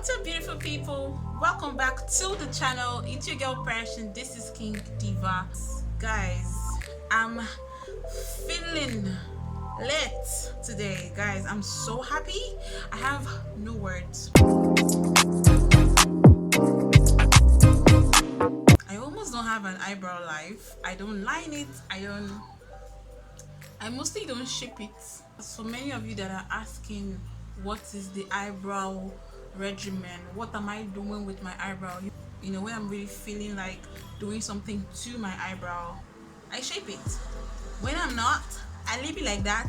What's up, beautiful people? Welcome back to the channel. It's your girl Passion. This is King Diva. Guys, I'm feeling lit today. Guys, I'm so happy. I have no words. I almost don't have an eyebrow life. I don't line it. I mostly don't shape it. So many of you that are asking, what is the eyebrow regimen? What am I doing with my eyebrow? You know, when I'm really feeling like doing something to my eyebrow, I shape it. When I'm not, I leave it like that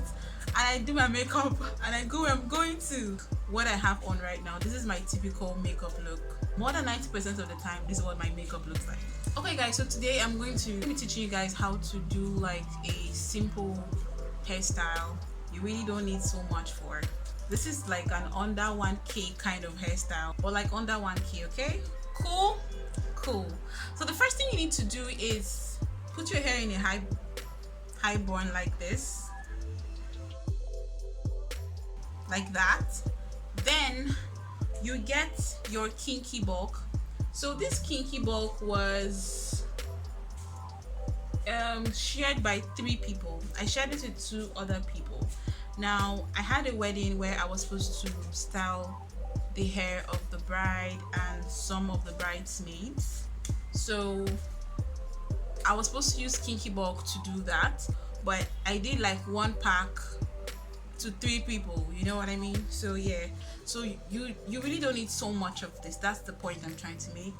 and I do my makeup and I'm going to what I have on right now. This is my typical makeup look. More than 90% of the time, this is what my makeup looks like. Okay guys, so today I'm going to be teaching you guys how to do like a simple hairstyle. You really don't need so much for it. This is like an under 1K kind of hairstyle, or like under 1K, okay? Cool. So the first thing you need to do is put your hair in a high bun like this, like that. Then you get your kinky bulk. So this kinky bulk was shared by 3 people. I shared it with 2 other people. Now, I had a wedding where I was supposed to style the hair of the bride and some of the bridesmaids. So I was supposed to use kinky bulk to do that, but I did like 1 pack to 3 people, you know what I mean? So yeah, so you really don't need so much of this. That's the point I'm trying to make.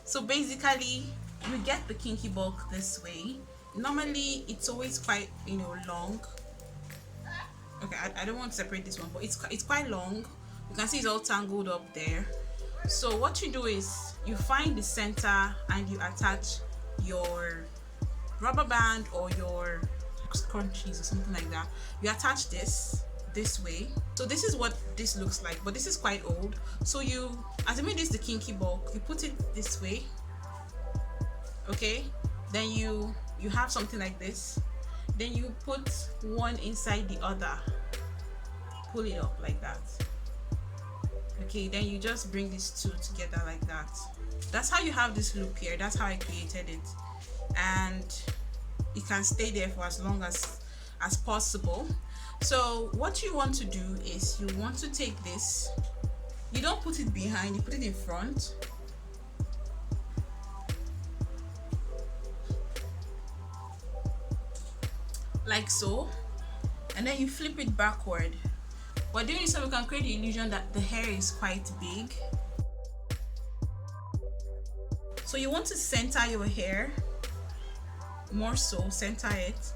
So basically, you get the kinky bulk this way. Normally it's always quite, you know, long. Okay, I don't want to separate this one, but it's quite long. You can see it's all tangled up there. So what you do is you find the center and you attach your rubber band or your scrunchies or something like that. You attach this way. So this is what this looks like, but this is quite old. So you, as I made this the kinky bulk, you put it this way. Okay, then you have something like this. Then you put one inside the other, pull it up like that. Okay, then you just bring these 2 together like that. That's how you have this look here. That's how I created it, and it can stay there for as long as possible. So what you want to do is you want to take this, you don't put it behind, you put it in front. Like so, and then you flip it backward. But doing so, we can create the illusion that the hair is quite big. So you want to center your hair, more so center it.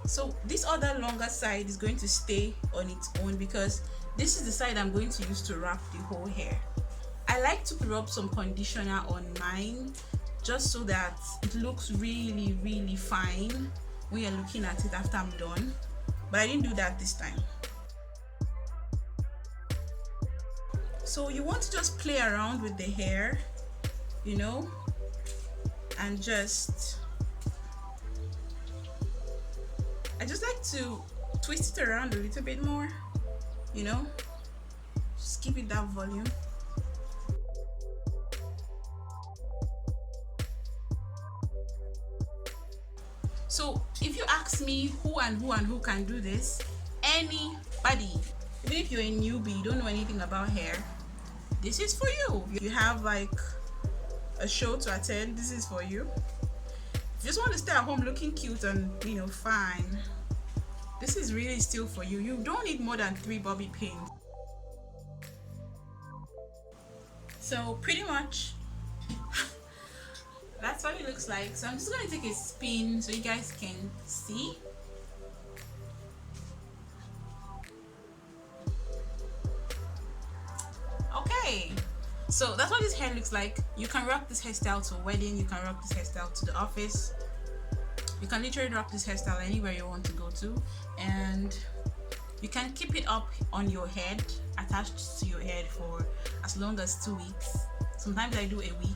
So this other longer side is going to stay on its own because this is the side I'm going to use to wrap the whole hair. I like to rub some conditioner on mine just so that it looks really fine when you're looking at it after I'm done, but I didn't do that this time. So you want to just play around with the hair, you know, and I just like to twist it around a little bit more, you know, just give it that volume. So if you ask me who can do this, anybody. Even if you're a newbie, you don't know anything about hair, this is for you. You have like a show to attend, this is for you. If you just want to stay at home looking cute and, you know, fine, this is really still for you. You don't need more than 3 bobby pins. So pretty much that's what it looks like. So I'm just going to take a spin so you guys can see. Okay, so that's what this hair looks like. You can rock this hairstyle to a wedding, you can rock this hairstyle to the office, you can literally rock this hairstyle anywhere you want to go to, and you can keep it up on your head, attached to your head for as long as 2 weeks. Sometimes I do a week.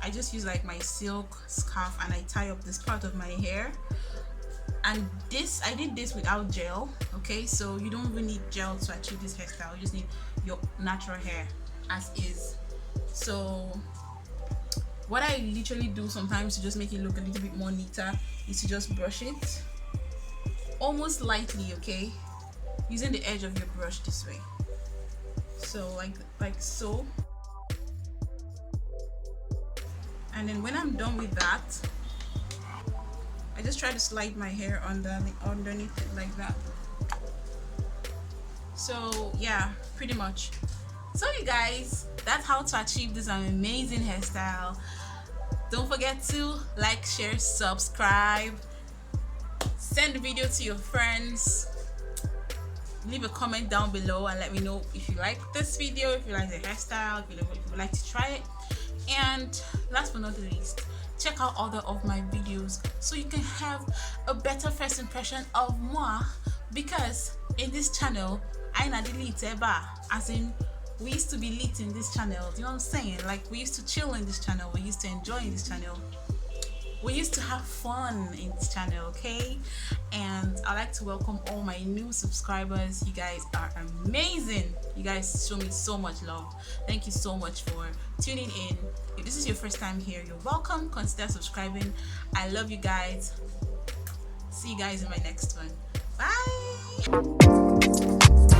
I just use like my silk scarf and I tie up this part of my hair. And this, I did this without gel. Okay, so you don't even need gel to achieve this hairstyle. You just need your natural hair. as is. So what I literally do sometimes to just make it look a little bit more neater is to just brush it almost lightly, okay, using the edge of your brush this way. So like so. And then when I'm done with that, I just try to slide my hair underneath it like that. So yeah, pretty much. So you guys, that's how to achieve this amazing hairstyle. Don't forget to like, share, subscribe, send the video to your friends, leave a comment down below and let me know if you like this video, if you like the hairstyle, if you would like to try it. And last but not least, check out other of my videos so you can have a better first impression of moi, because in this channel I na delete eba, as in we used to be lit in this channel. Do you know what I'm saying? Like, we used to chill in this channel, we used to enjoy in this channel, we used to have fun in this channel, okay? And I'd like to welcome all my new subscribers. You guys are amazing. You guys show me so much love. Thank you so much for tuning in. If this is your first time here, you're welcome. Consider subscribing. I love you guys. See you guys in my next one. Bye.